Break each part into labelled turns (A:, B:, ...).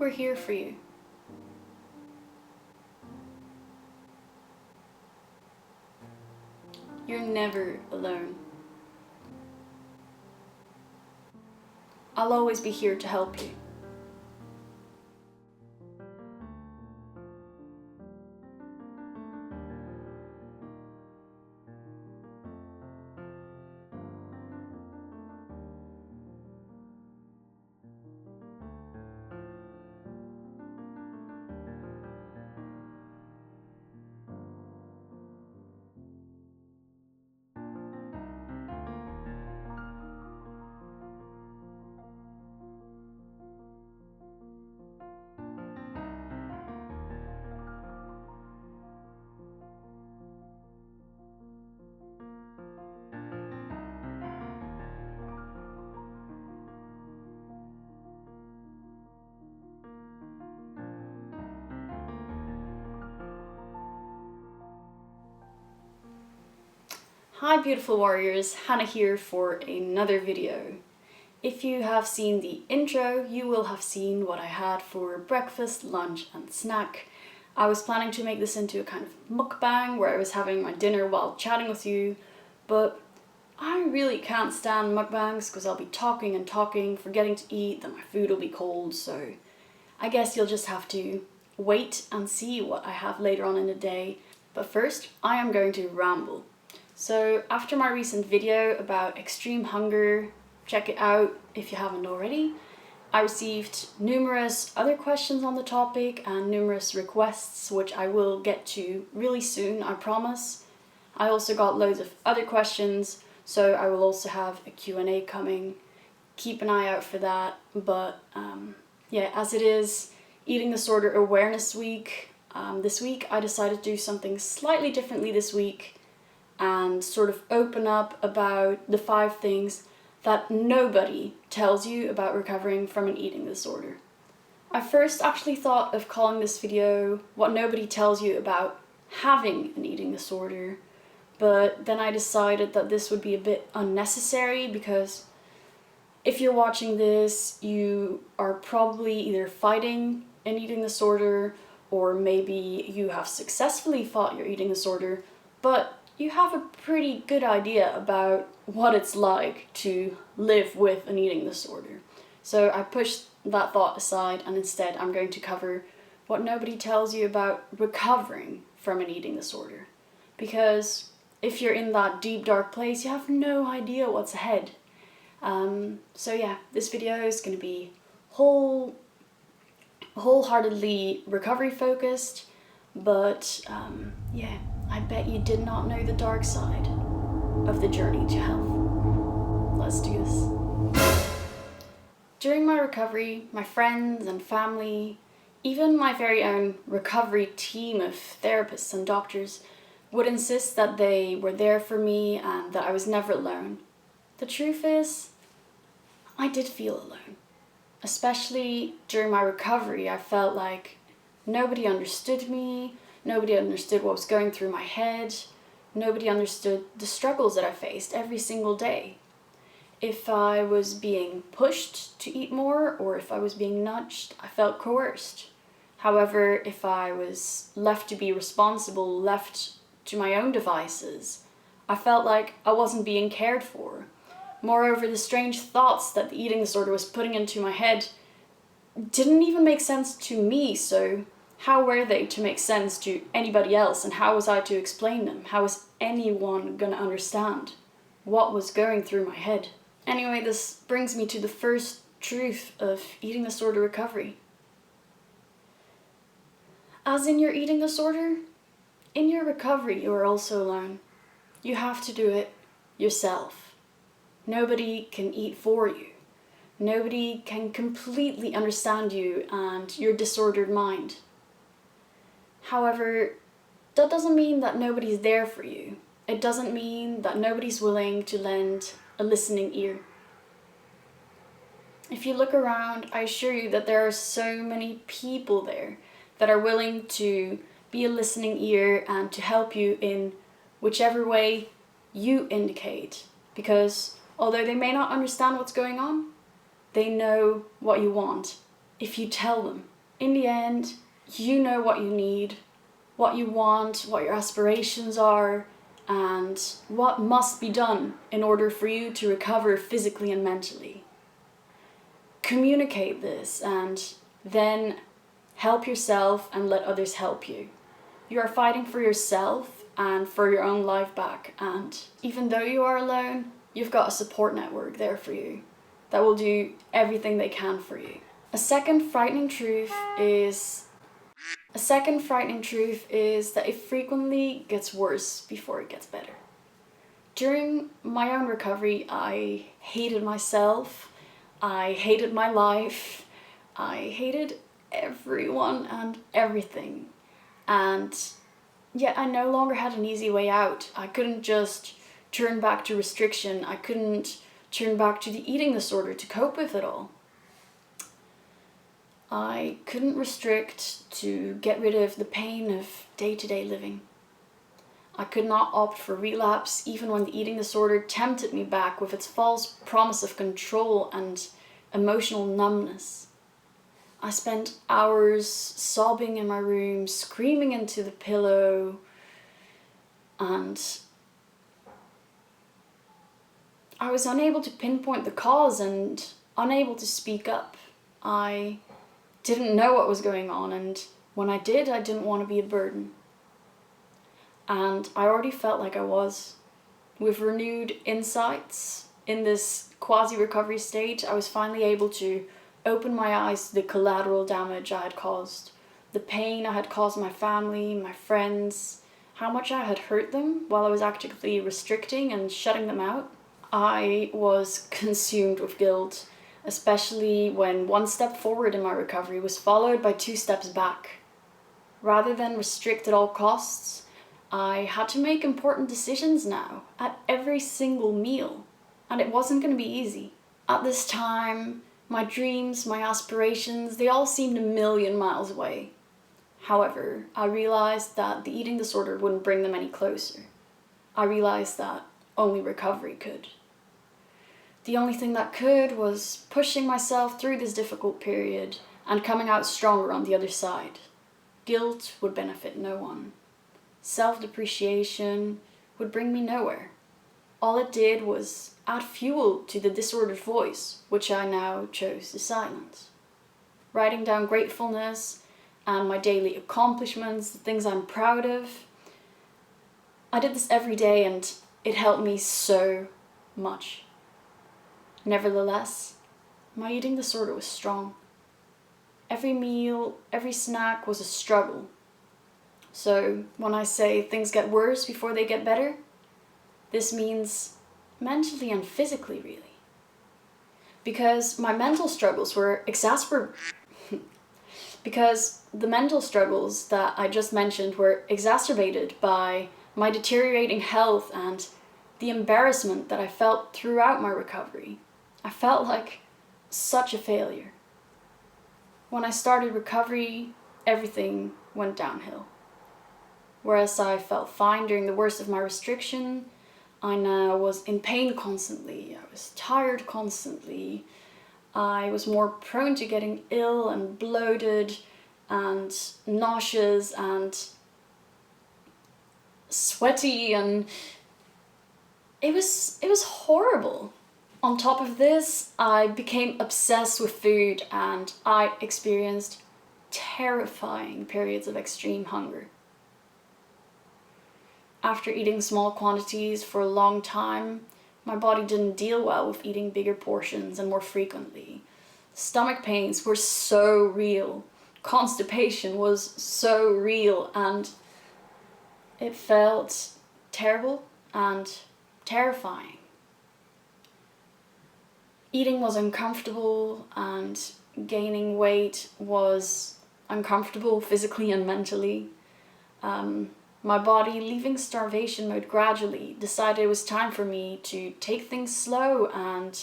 A: we're here for you. You're never alone. I'll always be here to help you. Hi beautiful warriors, Hannah here for another video. If you have seen the intro, you will have seen what I had for breakfast, lunch and snack. I was planning to make this into a kind of mukbang where I was having my dinner while chatting with you, but I really can't stand mukbangs because I'll be talking and talking, forgetting to eat, then my food will be cold, so I guess you'll just have to wait and see what I have later on in the day. But first, I am going to ramble. So after my recent video about extreme hunger, check it out if you haven't already, I received numerous other questions on the topic and numerous requests, which I will get to really soon, I promise. I also got loads of other questions, so I will also have a Q&A coming. Keep an eye out for that, but yeah, as it is Eating Disorder Awareness Week, this week I decided to do something slightly differently this week and sort of open up about the 5 things that nobody tells you about recovering from an eating disorder. I first actually thought of calling this video What Nobody Tells You About Having an Eating Disorder, but then I decided that this would be a bit unnecessary because if you're watching this, you are probably either fighting an eating disorder or maybe you have successfully fought your eating disorder, but you have a pretty good idea about what it's like to live with an eating disorder. So I pushed that thought aside and instead I'm going to cover what nobody tells you about recovering from an eating disorder. Because if you're in that deep dark place, you have no idea what's ahead. So yeah, this video is going to be wholeheartedly recovery focused, but yeah, I bet you did not know the dark side of the journey to health. Let's do this. During my recovery, my friends and family, even my very own recovery team of therapists and doctors would insist that they were there for me and that I was never alone. The truth is, I did feel alone. Especially during my recovery, I felt like nobody understood me, nobody understood what was going through my head, nobody understood the struggles that I faced every single day. If I was being pushed to eat more or if I was being nudged, I felt coerced. However, if I was left to be responsible, left to my own devices, I felt like I wasn't being cared for. Moreover, the strange thoughts that the eating disorder was putting into my head didn't even make sense to me, so how were they to make sense to anybody else, and how was I to explain them? How was anyone gonna understand what was going through my head? Anyway, this brings me to the first truth of eating disorder recovery. As in your eating disorder, in your recovery you are also alone. You have to do it yourself. Nobody can eat for you. Nobody can completely understand you and your disordered mind. However, that doesn't mean that nobody's there for you. It doesn't mean that nobody's willing to lend a listening ear. If you look around, I assure you that there are so many people there that are willing to be a listening ear and to help you in whichever way you indicate. Because although they may not understand what's going on, they know what you want if you tell them In the end, you know what you need, what you want, what your aspirations are, and what must be done in order for you to recover physically and mentally. Communicate this and then help yourself and let others help you. You are fighting for yourself and for your own life back, and even though you are alone, you've got a support network there for you that will do everything they can for you. A second frightening truth is that it frequently gets worse before it gets better. During my own recovery, I hated myself, I hated my life, I hated everyone and everything. And yet I no longer had an easy way out. I couldn't just turn back to restriction. I couldn't turn back to the eating disorder to cope with it all. I couldn't restrict to get rid of the pain of day-to-day living. I could not opt for relapse even when the eating disorder tempted me back with its false promise of control and emotional numbness. I spent hours sobbing in my room, screaming into the pillow, and I was unable to pinpoint the cause and unable to speak up. I didn't know what was going on, and when I did, I didn't want to be a burden. And I already felt like I was. With renewed insights in this quasi-recovery state, I was finally able to open my eyes to the collateral damage I had caused, the pain I had caused my family, my friends, how much I had hurt them while I was actively restricting and shutting them out. I was consumed with guilt, especially when one step forward in my recovery was followed by 2 steps back. Rather than restrict at all costs, I had to make important decisions now, at every single meal, and it wasn't going to be easy. At this time, my dreams, my aspirations, they all seemed a million miles away. However, I realized that the eating disorder wouldn't bring them any closer. I realized that only recovery could. The only thing that could was pushing myself through this difficult period and coming out stronger on the other side. Guilt would benefit no one. Self-depreciation would bring me nowhere. All it did was add fuel to the disordered voice, which I now chose to silence. Writing down gratefulness and my daily accomplishments, the things I'm proud of. I did this every day and it helped me so much. Nevertheless, my eating disorder was strong. Every meal, every snack was a struggle. So when I say things get worse before they get better, this means mentally and physically, really. Because my mental struggles were because the mental struggles that I just mentioned were exacerbated by my deteriorating health and the embarrassment that I felt throughout my recovery. I felt like such a failure. When I started recovery, everything went downhill. Whereas I felt fine during the worst of my restriction, I now was in pain constantly. I was tired constantly. I was more prone to getting ill and bloated and nauseous and sweaty, and it was horrible. On top of this, I became obsessed with food and I experienced terrifying periods of extreme hunger. After eating small quantities for a long time, my body didn't deal well with eating bigger portions and more frequently. Stomach pains were so real. Constipation was so real, and it felt terrible and terrifying. Eating was uncomfortable and gaining weight was uncomfortable physically and mentally. My body, leaving starvation mode gradually, decided it was time for me to take things slow and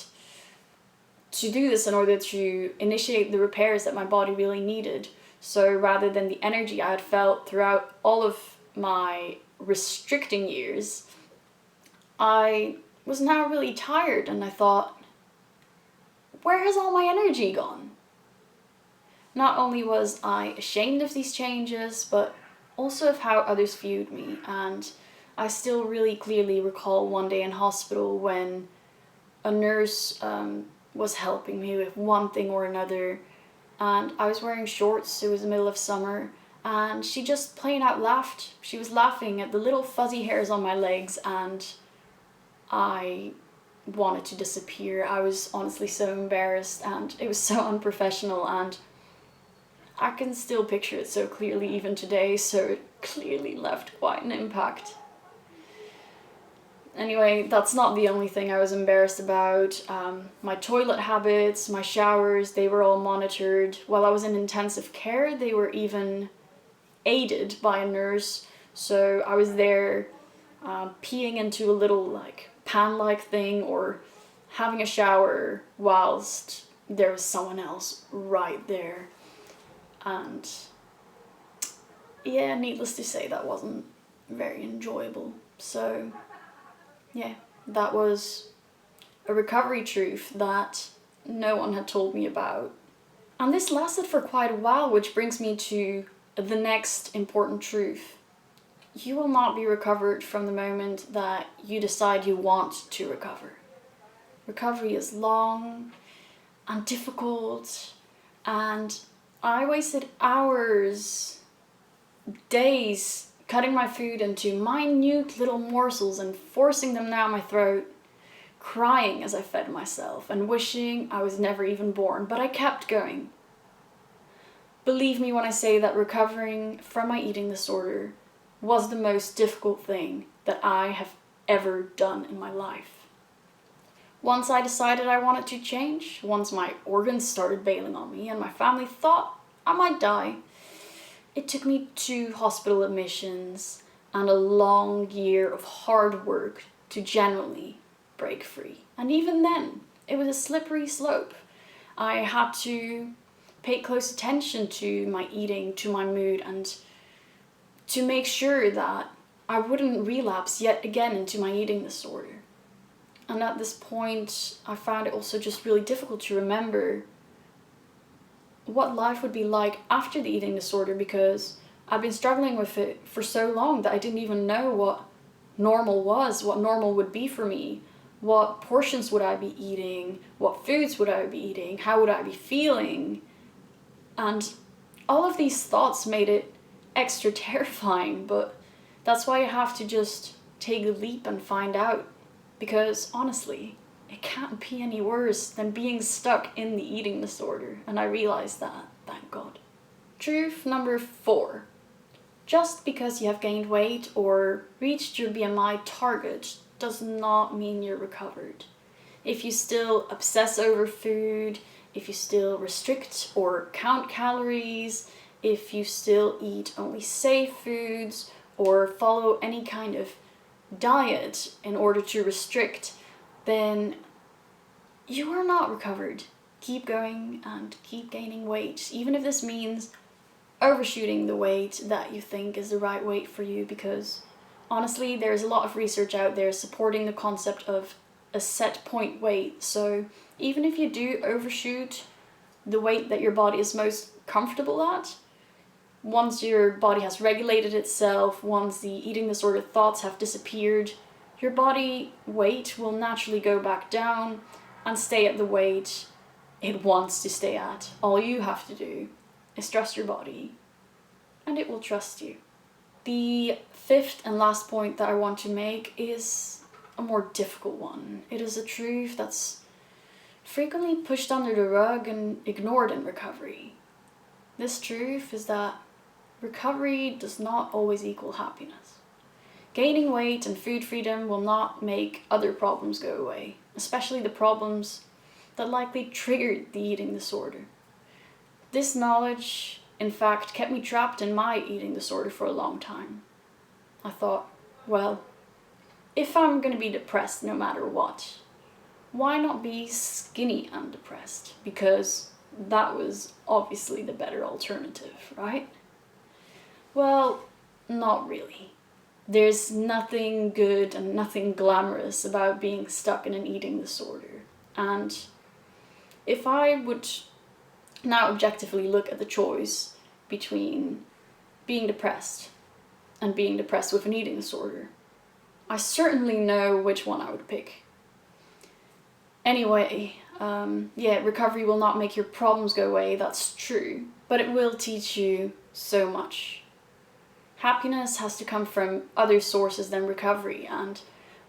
A: to do this in order to initiate the repairs that my body really needed. So rather than the energy I had felt throughout all of my restricting years, I was now really tired, and I thought, where has all my energy gone? Not only was I ashamed of these changes, but also of how others viewed me. And I still really clearly recall one day in hospital when a nurse was helping me with one thing or another, and I was wearing shorts. It was the middle of summer, and she just plain out laughed. She was laughing at the little fuzzy hairs on my legs, and I wanted to disappear. I was honestly so embarrassed, and it was so unprofessional, and I can still picture it so clearly even today, so it clearly left quite an impact. Anyway, that's not the only thing I was embarrassed about. My toilet habits, my showers, they were all monitored. While I was in intensive care, they were even aided by a nurse. So I was there peeing into a little like pan-like thing or having a shower whilst there was someone else right there. And yeah, needless to say, that wasn't very enjoyable. So yeah, that was a recovery truth that no one had told me about. And this lasted for quite a while, which brings me to the next important truth. You will not be recovered from the moment that you decide you want to recover. Recovery is long and difficult, and I wasted hours, days cutting my food into minute little morsels and forcing them down my throat, crying as I fed myself and wishing I was never even born, but I kept going. Believe me when I say that recovering from my eating disorder was the most difficult thing that I have ever done in my life. Once I decided I wanted to change, once my organs started bailing on me and my family thought I might die, it took me 2 hospital admissions and a long year of hard work to genuinely break free. And even then, it was a slippery slope. I had to pay close attention to my eating, to my mood, and to make sure that I wouldn't relapse yet again into my eating disorder. And at this point, I found it also just really difficult to remember what life would be like after the eating disorder, because I've been struggling with it for so long that I didn't even know what normal was, what normal would be for me, what portions would I be eating, what foods would I be eating, how would I be feeling. And all of these thoughts made it extra terrifying, but that's why you have to just take the leap and find out, because honestly, it can't be any worse than being stuck in the eating disorder, and I realized that, thank God. Truth number 4. Just because you have gained weight or reached your BMI target does not mean you're recovered. If you still obsess over food, if you still restrict or count calories, if you still eat only safe foods or follow any kind of diet in order to restrict, then you are not recovered. Keep going and keep gaining weight, even if this means overshooting the weight that you think is the right weight for you, because honestly, there's a lot of research out there supporting the concept of a set point weight. So even if you do overshoot the weight that your body is most comfortable at, once your body has regulated itself, once the eating disorder thoughts have disappeared, your body weight will naturally go back down and stay at the weight it wants to stay at. All you have to do is trust your body, and it will trust you. The 5th and last point that I want to make is a more difficult one. It is a truth that's frequently pushed under the rug and ignored in recovery. This truth is that recovery does not always equal happiness. Gaining weight and food freedom will not make other problems go away, especially the problems that likely triggered the eating disorder. This knowledge, in fact, kept me trapped in my eating disorder for a long time. I thought, well, if I'm going to be depressed no matter what, why not be skinny and depressed? Because that was obviously the better alternative, right? Well, not really. There's nothing good and nothing glamorous about being stuck in an eating disorder. And if I would now objectively look at the choice between being depressed and being depressed with an eating disorder, I certainly know which one I would pick. Anyway, recovery will not make your problems go away, that's true, but it will teach you so much. Happiness has to come from other sources than recovery, and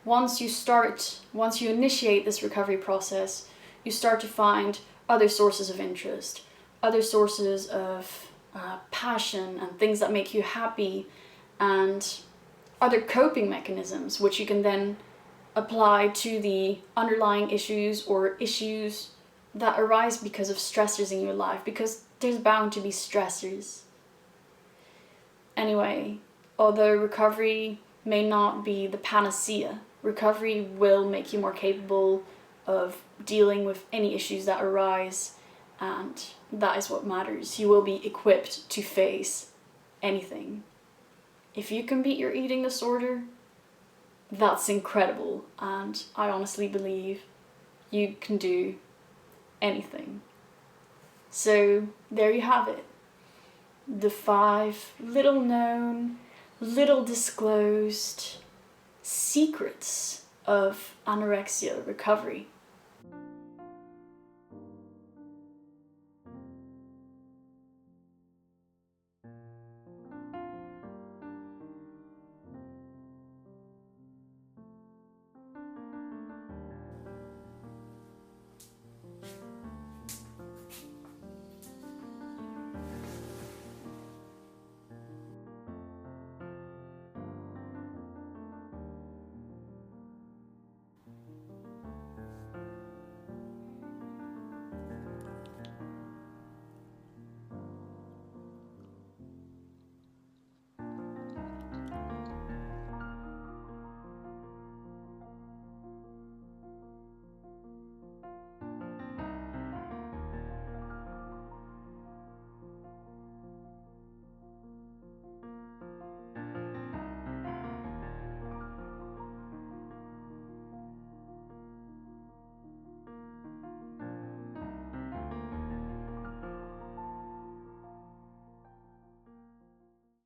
A: once you initiate this recovery process, you start to find other sources of interest, other sources of passion and things that make you happy, and other coping mechanisms which you can then apply to the underlying issues or issues that arise because of stressors in your life, because there's bound to be stressors. Anyway, although recovery may not be the panacea, recovery will make you more capable of dealing with any issues that arise, and that is what matters. You will be equipped to face anything. If you can beat your eating disorder, that's incredible, and I honestly believe you can do anything. So there you have it. The 5 little known, little disclosed secrets of anorexia recovery.